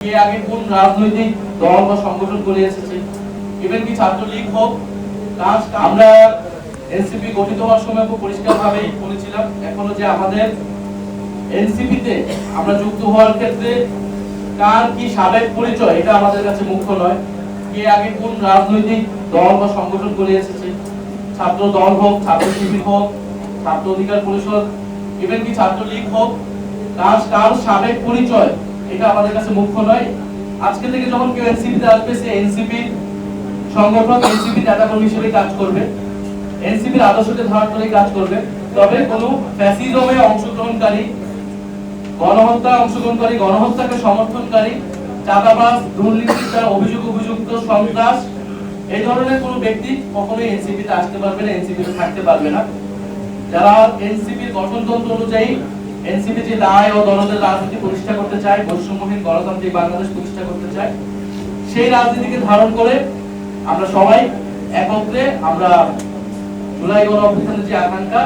এর আগে কোন রাজনৈতিক দল বা সংগঠন করে এসেছে, ইভেন কি ছাত্রলীগ হোক, আমরা এনসিপি গঠিত হওয়ার সময় খুব পরিষ্কারভাবেই বলেছিলাম, এখনো যে আমাদের এনসিপি তে আমরা যুক্ত হওয়ার ক্ষেত্রে কার কি সাবেক পরিচয় এটা আমাদের কাছে মুখ্য নয়। এর আগে কোন রাজনৈতিক দল বা সংগঠন করে এসেছে, ছাত্র দল হোক, ছাত্র শিবির হোক, ছাত্র অধিকার পরিষদ, ইভেন কি ছাত্রলীগ হোক, কার সাবেক পরিচয় এটা আমাদের কাছে মুখ্য নয়। আজকে থেকে যখন কেউ এনসিপি তে আসবে, সে এনসিপি সংগঠন, এনসিপি নেতাকর্মী হিসেবে কাজ করবে, এনসিপির আদর্শকে ধারণ করে কাজ করবে। তবে কোনো ফ্যাসিজমে অংশগ্রহণকারী, গণহত্যাকে সমর্থনকারী, চাঁদাবাজ, দুর্নীতির অভিযুক্ত সন্ত্রাস, এই ধরনের কোনো ব্যক্তি কখনোই এনসিপি তে আসতে পারবে না, এনসিপি তে থাকতে পারবে না। যারা এনসিপির গঠনতন্ত্র অনুযায়ী এনসিপি যে ন্যায় ও দলদের রাজনীতি প্রতিষ্ঠা করতে চায়, বৈষম্যহীন গণতান্ত্রিক বাংলাদেশ প্রতিষ্ঠা করতে চায়, সেই রাজনীতিকে ধারণ করে আমরা সবাই একত্রে আমরা জুলাই গণ অভ্যুত্থানের যে আকাঙ্ক্ষা,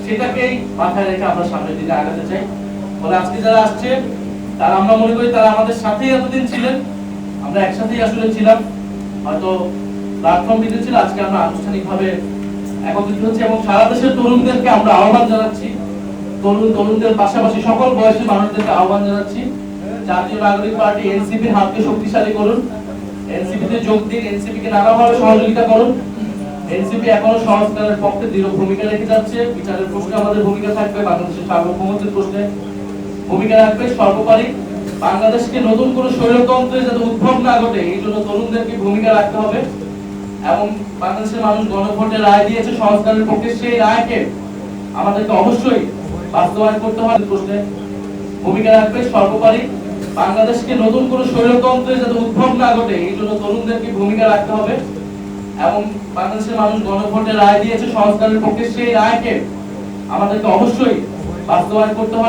সেটাকেই মাথায় রেখে আমরা সামনের দিকে আগাতে চাই। বলে আজকে যারা আসছে তারা, আমরা মনে করি তারা আমাদের সাথেই এতদিন ছিলেন, আমরা একসাথেই আসলে ছিলাম, হয়তো প্ল্যাটফর্ম দিতে ছিল, আজকে আমরা আনুষ্ঠানিকভাবে একত্রিত হচ্ছি এবং সারা দেশের তরুণদেরকে আমরা আহ্বান জানাচ্ছি, তরুণদের পাশাপাশি সকল বয়সী মানুষদেরকে আহ্বান জানাচ্ছি, জাতীয় নাগরিক পার্টি এনসিপির হাতকে শক্তিশালী করুন, এনসিপি তে যোগ দিন, এনসিপি কে নানাভাবে সহযোগিতা করুন। এনসিপি এখনো সংস্কারের পক্ষে দৃঢ় ভূমিকা রেখে যাচ্ছে, বিচারের প্রশ্নে আমাদের ভূমিকা থাকবে, বাংলাদেশের সার্বভৌমত্বের প্রশ্নে ভূমিকা রাখবে। সর্বোপরি বাংলাদেশকে নতুন করে স্বৈরতন্ত্রের যাতে উদ্ভব না ঘটে, এই জন্য তরুণদেরকে ভূমিকা রাখতে হবে এবং বাংলাদেশের মানুষ গণভোটে রায় দিয়েছে সংস্কারের পক্ষে, সেই রায়কে আমাদেরকে অবশ্যই বাস্তবায়ন করতে হবে, প্রশ্নে ভূমিকা রাখবে। সর্বোপরি বাংলাদেশকে নতুন করে স্বৈরতন্ত্রের যাতে উদ্ভব না ঘটে, এই জন্য তরুণদেরকে ভূমিকা রাখতে হবে এবং বাংলাদেশের মানুষ গণভোটে রায় দিয়েছে সংস্কারের পক্ষে, সেই রায়কে আমাদেরকে অবশ্যই বাস্তবায়ন করতে হবে।